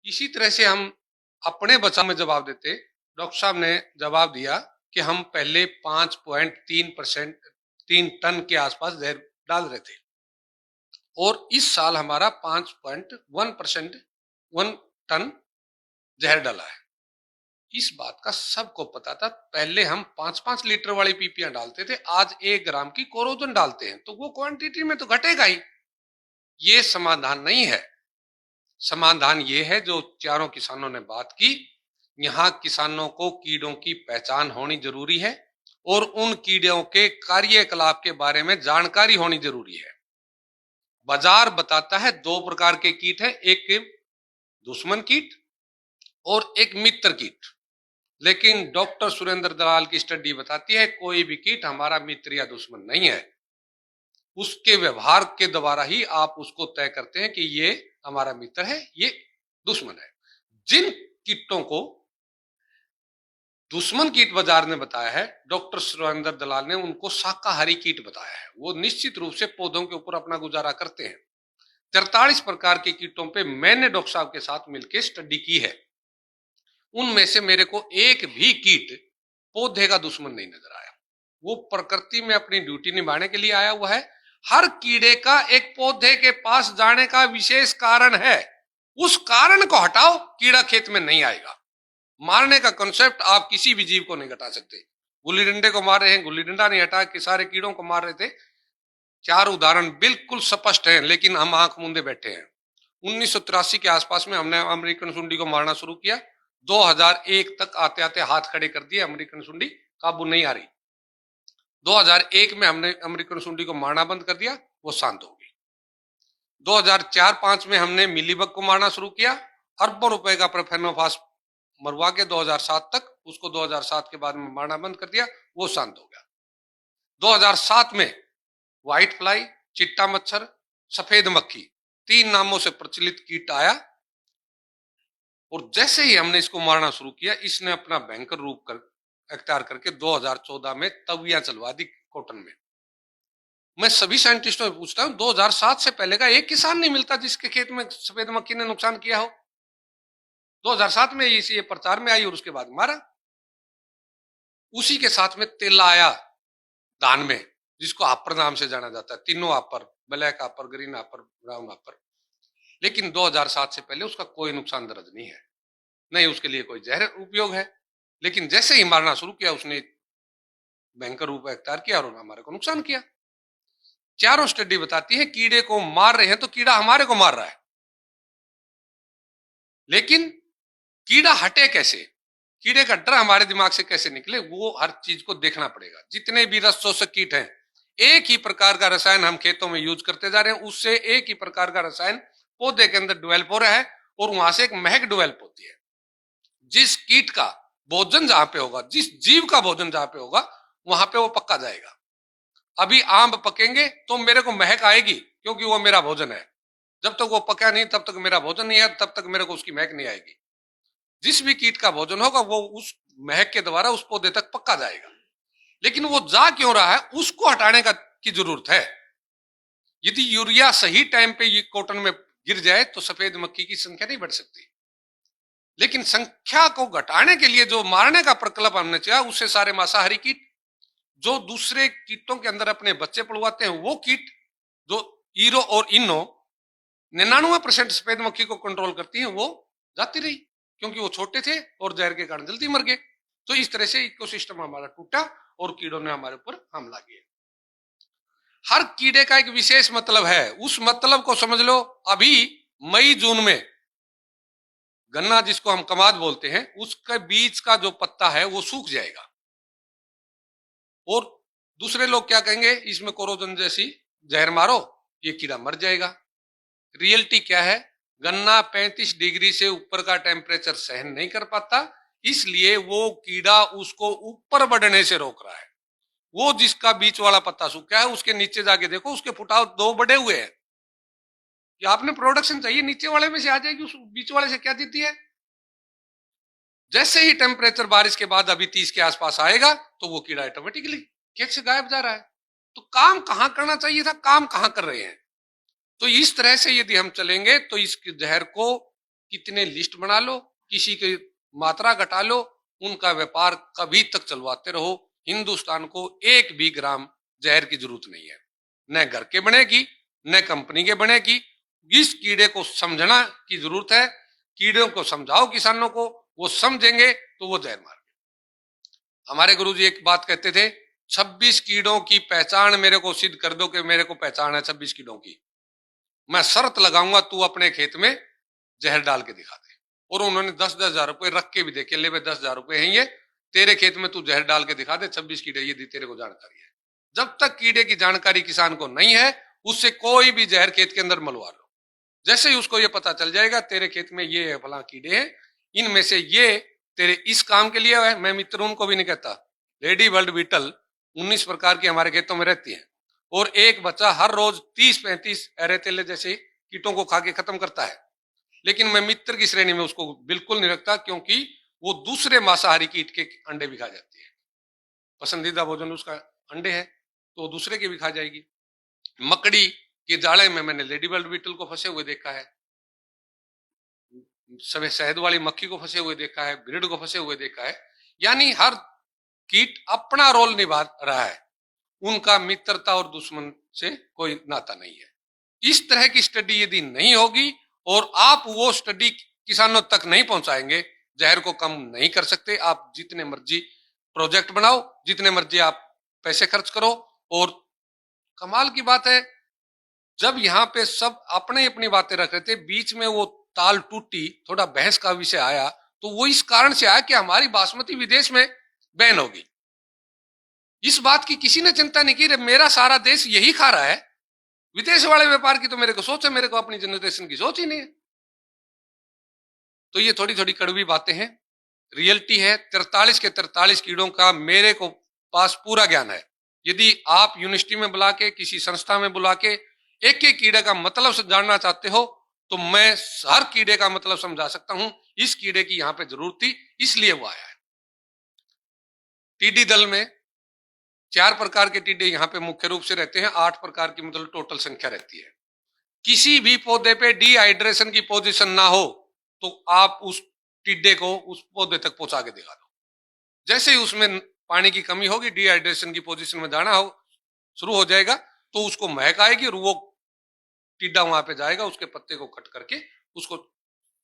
इसी तरह से हम अपने बचाव में जवाब देते। डॉक्टर साहब ने जवाब दिया कि हम पहले 5.3% 3 टन के आसपास जहर डाल रहे थे और इस साल हमारा 5.1% 1 टन जहर डाला है। इस बात का सबको पता था। पहले हम 5-5 लीटर वाली पीपियां डालते थे, आज 1 ग्राम की कोरोजन डालते हैं, तो वो क्वांटिटी में तो घटेगा ही। ये समाधान नहीं है। समाधान ये है जो चारों किसानों ने बात की। यहाँ किसानों को कीड़ों की पहचान होनी जरूरी है और उन कीड़ों के कार्यकलाप के बारे में जानकारी होनी जरूरी है। बाजार बताता है 2 प्रकार के कीट हैं, एक दुश्मन कीट और एक मित्र कीट। लेकिन डॉक्टर सुरेंद्र दलाल की स्टडी बताती है कोई भी कीट हमारा मित्र या दुश्मन नहीं है। उसके व्यवहार के द्वारा ही आप उसको तय करते हैं कि ये हमारा मित्र है, ये दुश्मन है। जिन कीटों को दुश्मन कीट बाजार ने बताया है, डॉक्टर सुरेंद्र दलाल ने उनको शाकाहारी कीट बताया है। वो निश्चित रूप से पौधों के ऊपर अपना गुजारा करते हैं। 43 प्रकार के कीटों पे मैंने डॉक्टर साहब के साथ मिलकर स्टडी की है। उनमें से मेरे को एक भी कीट पौधे का दुश्मन नहीं नजर आया। वो प्रकृति में अपनी ड्यूटी निभाने के लिए आया हुआ है। हर कीड़े का एक पौधे के पास जाने का विशेष कारण है। उस कारण को हटाओ, कीड़ा खेत में नहीं आएगा। मारने का कॉन्सेप्ट आप किसी भी जीव को नहीं हटा सकते। गुल्ली डंडे को मार रहे हैं, गुल्ली डंडा नहीं हटा कि सारे कीड़ों को मार रहे थे। 4 उदाहरण बिल्कुल स्पष्ट हैं, लेकिन हम आंख मूंदे बैठे हैं। 1983 के आसपास में हमने अमेरिकन सुंडी को मारना शुरू किया। 2001 तक आते आते हाथ खड़े कर दिए, अमेरिकन सुंडी काबू नहीं आ रही। 2001 में हमने अमेरिकन सुंडी को मारना बंद कर दिया, वो शांत हो गई। 2004-5 में हमने मिलीबग को मारना शुरू किया, अरबों रुपए का प्रोफेनोफास मरवा के 2007 तक, उसको 2007 के बाद में मारना बंद कर दिया, वो शांत हो गया। 2007 में व्हाइट फ्लाई, चिट्टा मच्छर, सफेद मक्खी, 3 नामों से प्रचलित कीट आया और जैसे ही हमने इसको मारना शुरू किया, इसने अपना भयंकर रूप अख्तियार करके 2014 में तवियां चलवा दी कॉटन में। मैं सभी साइंटिस्टों से पूछता हूं, 2007 से पहले का एक किसान नहीं मिलता जिसके खेत में सफेद मक्खी ने नुकसान किया हो। 2007 में ये प्रचार में आई और उसके बाद मारा। उसी के साथ में तेला आया धान में, जिसको आपर नाम से जाना जाता है। तीनों आपर, ब्लैक आपर, ग्रीन आपर, ब्राउन आपर। लेकिन 2007 से पहले उसका कोई नुकसान दर्ज नहीं है, नहीं उसके लिए कोई जहर उपयोग है। लेकिन जैसे ही मारना शुरू किया, उसने भयंकर रूप अख्तियार किया और हमारे को नुकसान किया। चारों स्टडी बताती है कीड़े को मार रहे हैं तो कीड़ा हमारे को मार रहा है। लेकिन कीड़ा हटे कैसे, कीड़े का डर हमारे दिमाग से कैसे निकले, वो हर चीज को देखना पड़ेगा। जितने भी रस शोषक कीट हैं, एक ही प्रकार का रसायन हम खेतों में यूज करते जा रहे हैं, उससे एक ही प्रकार का रसायन पौधे के अंदर डेवलप हो रहा है और वहां से एक महक डेवलप होती है। जिस कीट का भोजन जहां पे होगा, जिस जीव का भोजन जहां पे होगा, वहां पे वो पक्का जाएगा। अभी आम पकेंगे तो मेरे को महक आएगी, क्योंकि वो मेरा भोजन है। जब तक वो पका नहीं, तब तक मेरा भोजन नहीं है, तब तक मेरे को उसकी महक नहीं आएगी। जिस भी कीट का भोजन होगा, वो उस महक के द्वारा उस पौधे तक पक्का जाएगा। लेकिन वो जा क्यों रहा है, उसको हटाने की जरूरत है। यदि यूरिया सही टाइम पे ये कॉटन में गिर जाए तो सफेद मक्खी की संख्या नहीं बढ़ सकती। लेकिन संख्या को घटाने के लिए जो मारने का प्रकल्प हमने चाहिए, उससे सारे मांसाहारी कीट जो दूसरे कीटों के अंदर अपने बच्चे पड़वाते हैं, वो कीट जो ईरो और इनो 99% सफेद मक्खी को कंट्रोल करती हैं, वो जाती रही, क्योंकि वो छोटे थे और जहर के कारण जल्दी मर गए। तो इस तरह से इकोसिस्टम हमारा टूटा और कीड़ों ने हमारे ऊपर हमला किया। हर कीड़े का एक विशेष मतलब है, उस मतलब को समझ लो। अभी मई जून में गन्ना, जिसको हम कमाद बोलते हैं, उसके बीच का जो पत्ता है वो सूख जाएगा और दूसरे लोग क्या कहेंगे, इसमें कोरोजन जैसी जहर मारो, ये कीड़ा मर जाएगा। रियलिटी क्या है, गन्ना 35 डिग्री से ऊपर का टेम्परेचर सहन नहीं कर पाता, इसलिए वो कीड़ा उसको ऊपर बढ़ने से रोक रहा है। वो जिसका बीच वाला पत्ता सूखा है, उसके नीचे जाके देखो, उसके फुटाव 2 बढ़े हुए हैं। कि आपने प्रोडक्शन चाहिए, नीचे वाले में से आ जाएगी, उस बीच वाले से क्या देती है। जैसे ही टेम्परेचर बारिश के बाद अभी 30 के आसपास आएगा, तो वो कीड़ा ऑटोमेटिकली खेत से गायब जा रहा है। तो काम कहां करना चाहिए था, काम कहां कर रहे हैं। तो इस तरह से यदि हम चलेंगे तो इस जहर को कितने लिस्ट बना लो, किसी की मात्रा घटा लो, उनका व्यापार कभी तक चलवाते रहो। हिंदुस्तान को एक भी ग्राम जहर की जरूरत नहीं है, न घर के बनेगी न कंपनी के बनेगी। इस कीड़े को समझना की जरूरत है। कीड़ों को समझाओ किसानों को, वो समझेंगे तो वो जहर मार। हमारे गुरुजी एक बात कहते थे, 26 कीड़ों की पहचान मेरे को सिद्ध कर दो कि मेरे को पहचान है 26 कीड़ों की, मैं शर्त लगाऊंगा तू अपने खेत में जहर डाल के दिखा दे। और उन्होंने 10-10 हजार रुपए रख के भी देखे, ले 10,000 रुपए हैं ये, तेरे खेत में तू जहर डाल के दिखा दे 26 कीड़े, ये तेरे को जानकारी है। जब तक कीड़े की जानकारी किसान को नहीं है, उससे कोई भी जहर खेत के अंदर मलवा लो। जैसे ही उसको ये पता चल जाएगा तेरे खेत में ये फला कीड़े हैं, इनमें से ये तेरे इस काम के लिए है। मैं मित्र उनको भी नहीं कहता, लेडी वर्ल्ड बीटल 19 प्रकार की हमारे खेतों में रहती है, और एक बच्चा हर रोज 30-35 एरेतेले जैसे कीटों को खा के खत्म करता है। लेकिन मैं मित्र की श्रेणी में उसको बिल्कुल नहीं रखता, क्योंकि वो दूसरे मांसाहारी कीट के अंडे भी खा जाती है। पसंदीदा भोजन उसका अंडे है, तो दूसरे के भी खा जाएगी। मकड़ी के जाले में मैंने लेडी बर्ड बीटल को फंसे हुए देखा है, सभी शहद वाली मक्खी को फंसे हुए देखा है, ब्रिड को फंसे हुए देखा है। यानी हर कीट अपना रोल निभा रहा है, उनका मित्रता और दुश्मन से कोई नाता नहीं है। इस तरह की स्टडी यदि नहीं होगी और आप वो स्टडी किसानों तक नहीं पहुंचाएंगे, जहर को कम नहीं कर सकते। आप जितने मर्जी प्रोजेक्ट बनाओ, जितने मर्जी आप पैसे खर्च करो। और कमाल की बात है, जब यहाँ पे सब अपने अपनी बातें रख रहे थे, बीच में वो ताल टूटी, थोड़ा बहस का विषय आया, तो वो इस कारण से आया कि हमारी बासमती विदेश में बैन होगी। इस बात की किसी ने चिंता नहीं की, मेरा सारा देश यही खा रहा है, विदेश वाले व्यापार की तो मेरे को सोच है, मेरे को अपनी जनरेशन की सोच ही नहीं है। तो ये थोड़ी थोड़ी कड़वी बातें हैं, रियलिटी है। 43 के 43 कीड़ों का मेरे को पास पूरा ज्ञान है। यदि आप यूनिवर्सिटी में बुला के, किसी संस्था में बुला के एक एक कीड़े का मतलब जानना चाहते हो, तो मैं हर कीड़े का मतलब समझा सकता हूं। इस कीड़े की यहां पे जरूरत थी, इसलिए वो आया है। टिड्डी दल में 4 प्रकार के टिड्डे यहाँ पे मुख्य रूप से रहते हैं, 8 प्रकार की मतलब टोटल संख्या रहती है। किसी भी पौधे पे डिहाइड्रेशन की पोजीशन ना हो तो आप उस टिड्डे को उस पौधे तक पहुंचा के दिखा दो। जैसे ही उसमें पानी की कमी होगी, डिहाइड्रेशन की पोजीशन में दाना हो शुरू हो जाएगा, तो उसको महक आएगी और वो टिड्डा वहां पे जाएगा, उसके पत्ते को कट करके उसको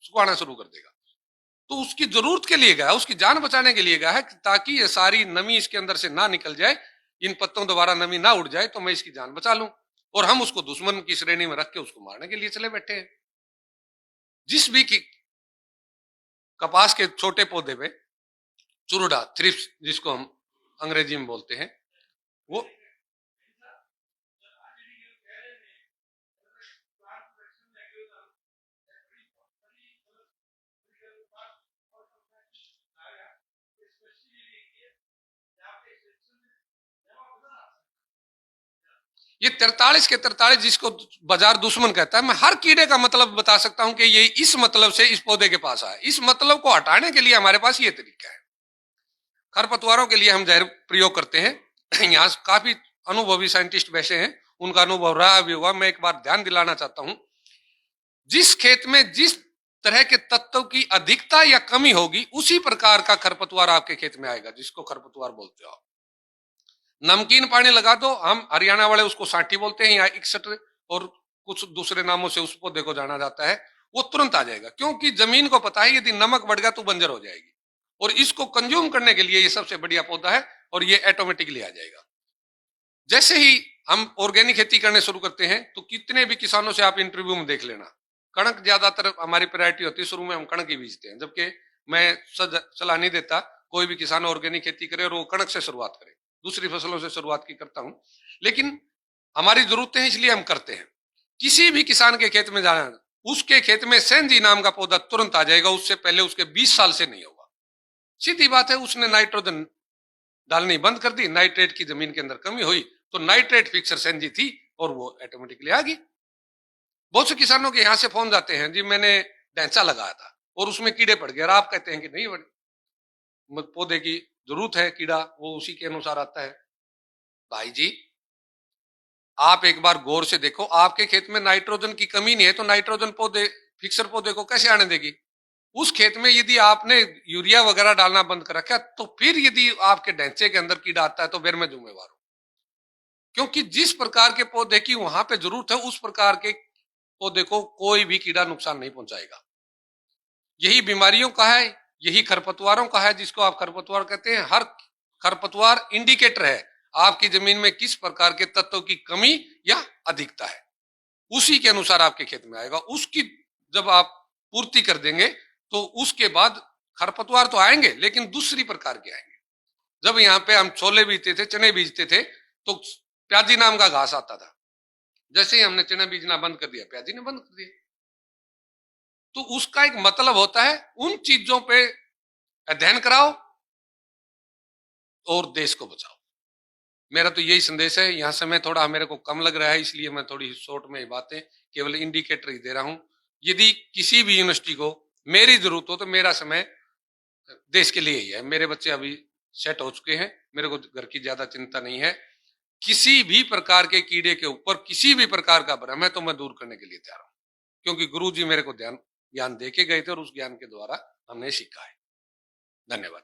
सुखाना शुरू कर देगा। तो उसकी जरूरत के लिए गया, उसकी जान बचाने के लिए गया है, ताकि ये सारी नमी इसके अंदर से ना निकल जाए, इन पत्तों द्वारा नमी ना उड़ जाए, तो मैं इसकी जान बचा लूं। और हम उसको दुश्मन की श्रेणी में रख के उसको मारने के लिए चले बैठे हैं। जिस भी की कपास के छोटे पौधे पे चुरुडा, थ्रिप्स जिसको हम अंग्रेजी में बोलते हैं, वो ये 43 के 43 जिसको बाजार दुश्मन कहता है, मैं हर कीड़े का मतलब बता सकता हूं कि ये इस मतलब से इस पौधे के पास आया। इस मतलब को हटाने के लिए हमारे पास ये तरीका है। खरपतवारों के लिए हम जहर प्रयोग करते हैं। यहाँ काफी अनुभवी साइंटिस्ट वैसे हैं, उनका अनुभव रहा भी होगा। मैं एक बार ध्यान दिलाना चाहता हूं, जिस खेत में जिस तरह के तत्व की अधिकता या कमी होगी, उसी प्रकार का खरपतवार आपके खेत में आएगा, जिसको खरपतवार बोलते हो। नमकीन पानी लगा दो, हम हरियाणा वाले उसको सांठी बोलते हैं, या 61 और कुछ दूसरे नामों से उस पौधे को जाना जाता है, वो तुरंत आ जाएगा। क्योंकि जमीन को पता है यदि नमक बढ़ गया तो बंजर हो जाएगी, और इसको कंज्यूम करने के लिए ये सबसे बढ़िया पौधा है, और ये ऑटोमेटिकली आ जाएगा। जैसे ही हम ऑर्गेनिक खेती करने शुरू करते हैं, तो कितने भी किसानों से आप इंटरव्यू में देख लेना, कणक ज्यादातर हमारी प्रायोरिटी होती है, शुरू में हम कणक ही बीजते हैं। जबकि मैं सलाह नहीं देता कोई भी किसान ऑर्गेनिक खेती करे और वो कणक से शुरुआत करे, दूसरी फसलों से शुरुआत की करता हूं। लेकिन हमारी जरूरतें हैं इसलिए हम करते हैं। किसी भी किसान के खेत में जाना, उसके खेत में सेंजी नाम का पौधा तुरंत आ जाएगा, उससे पहले उसके 20 साल से नहीं होगा। सीधी बात है, उसने नाइट्रोजन डालनी बंद कर दी, नाइट्रेट की जमीन के अंदर कमी हुई, तो नाइट्रेट फिक्सर सेंजी थी और वो ऑटोमेटिकली आ गई। बहुत से किसानों के यहां से फोन जाते हैं, जी मैंने ढैंचा लगाया था और उसमें कीड़े पड़ गए, और आप कहते हैं कि नहीं बड़े पौधे की जरूरत है, कीड़ा वो उसी के अनुसार आता है। भाई जी, आप एक बार गौर से देखो, आपके खेत में नाइट्रोजन की कमी नहीं है, तो नाइट्रोजन पौधे फिक्सर पौधे को कैसे आने देगी? उस खेत में यदि आपने यूरिया वगैरह डालना बंद कर रखा, तो फिर यदि आपके ढांचे के अंदर कीड़ा आता है तो फिर मैं जिम्मेवार हूं। क्योंकि जिस प्रकार के पौधे की वहां पे जरूरत है, उस प्रकार के पौधे को कोई भी कीड़ा नुकसान नहीं पहुंचाएगा। यही बीमारियों का है, यही खरपतवारों का है, जिसको आप खरपतवार कहते हैं। हर खरपतवार इंडिकेटर है आपकी जमीन में किस प्रकार के तत्वों की कमी या अधिकता है, उसी के अनुसार आपके खेत में आएगा। उसकी जब आप पूर्ति कर देंगे तो उसके बाद खरपतवार तो आएंगे, लेकिन दूसरी प्रकार के आएंगे। जब यहाँ पे हम छोले बीजते थे, चने बीजते थे, तो प्याजी नाम का घास आता था। जैसे ही हमने चने बीजना बंद कर दिया, प्याजी ने बंद कर दिया। तो उसका एक मतलब होता है, उन चीजों पे अध्ययन कराओ और देश को बचाओ। मेरा तो यही संदेश है। यहाँ समय थोड़ा मेरे को कम लग रहा है, इसलिए मैं थोड़ी शॉर्ट में बातें केवल इंडिकेटर ही दे रहा हूं। यदि किसी भी यूनिवर्सिटी को मेरी जरूरत हो तो मेरा समय देश के लिए ही है। मेरे बच्चे अभी सेट हो चुके हैं, मेरे को घर की ज्यादा चिंता नहीं है। किसी भी प्रकार के कीड़े के ऊपर किसी भी प्रकार का भ्रम है तो मैं दूर करने के लिए तैयार हूं, क्योंकि गुरु जी मेरे को ज्ञान दे के गए थे और उस ज्ञान के द्वारा हमने सीखा है। धन्यवाद।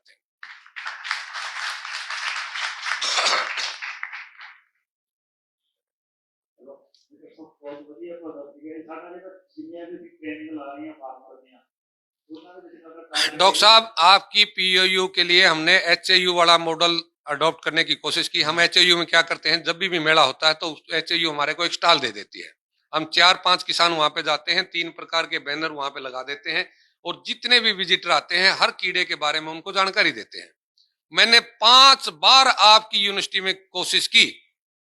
डॉक्टर साहब, आपकी पीओयू के लिए हमने एचएयू वाला मॉडल अडॉप्ट करने की कोशिश की। हम एचएयू में क्या करते हैं, जब भी मेला होता है तो एचएयू हमारे को एक स्टॉल दे देती है। हम 4-5 किसान वहां पे जाते हैं, 3 प्रकार के बैनर वहां पे लगा देते हैं और जितने भी विजिटर आते हैं हर कीड़े के बारे में उनको जानकारी देते हैं। मैंने 5 बार आपकी यूनिवर्सिटी में कोशिश की,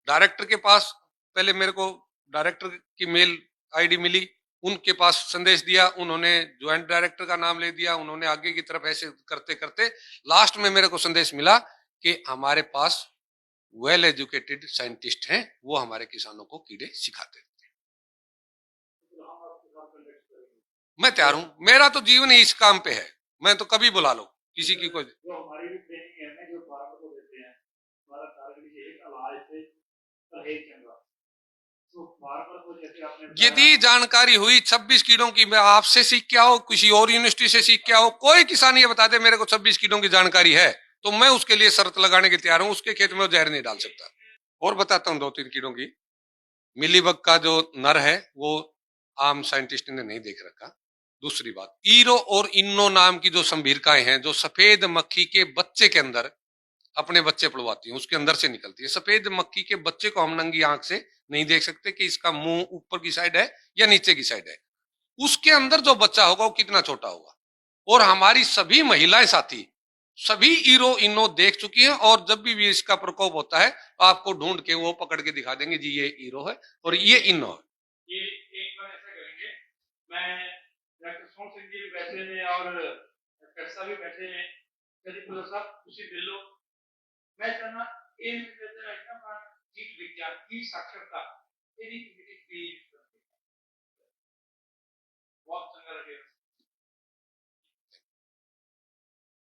डायरेक्टर के पास पहले मेरे को डायरेक्टर की मेल आईडी मिली, उनके पास संदेश दिया, उन्होंने ज्वाइंट डायरेक्टर का नाम ले दिया, उन्होंने आगे की तरफ ऐसे करते करते लास्ट में मेरे को संदेश मिला कि हमारे पास वेल एजुकेटेड साइंटिस्ट हैं, वो हमारे किसानों को कीड़े सिखाते हैं। मैं तैयार हूं, मेरा तो जीवन ही इस काम पे है। मैं तो कभी बुला लो किसी की कोई। जो हमारी भी ट्रेनिंग है, जो फार्मर को देते हैं, हमारा टारगेट ये है कि इलाज से परहेज करना। यदि जानकारी हुई 26 कीड़ों की, मैं आपसे सीख के आओ, किसी और यूनिवर्सिटी से सीख के आओ, कोई किसान ये बता दे मेरे को 26 कीड़ों की जानकारी है, तो मैं उसके लिए शर्त लगाने के तैयार हूं, उसके खेत में जहर नहीं डाल सकता। और बताता हूं 2-3 कीड़ों की। मिलीबग का जो नर है वो आम साइंटिस्ट ने नहीं देख रखा। दूसरी बात, ईरो और इन्नो नाम की जो संभीरकाएं हैं, जो सफेद मक्खी के बच्चे के अंदर अपने बच्चे पड़वाती है, उसके अंदर से निकलती है। सफेद मक्खी के बच्चे को हम नंगी आंख से नहीं देख सकते कि इसका मुंह ऊपर की साइड है या नीचे की साइड है। उसके अंदर जो बच्चा होगा वो कितना छोटा होगा। और हमारी सभी महिलाएं साथी सभी ईरो इनो देख चुकी हैं, और जब भी इसका प्रकोप होता है तो आपको ढूंढ के वो पकड़ के दिखा देंगे, जी ये ईरो है और ये इनो है। ये एक बार ऐसा करेंगे, मैं डॉक्टर सोम सिंह जी भी बैठे हैं और डॉक्टर भी बैठे हैं, साहब उसी बिल्लो मैं चाहना जीव विज्ञान की साक्षरता बहुत चंगा लगे।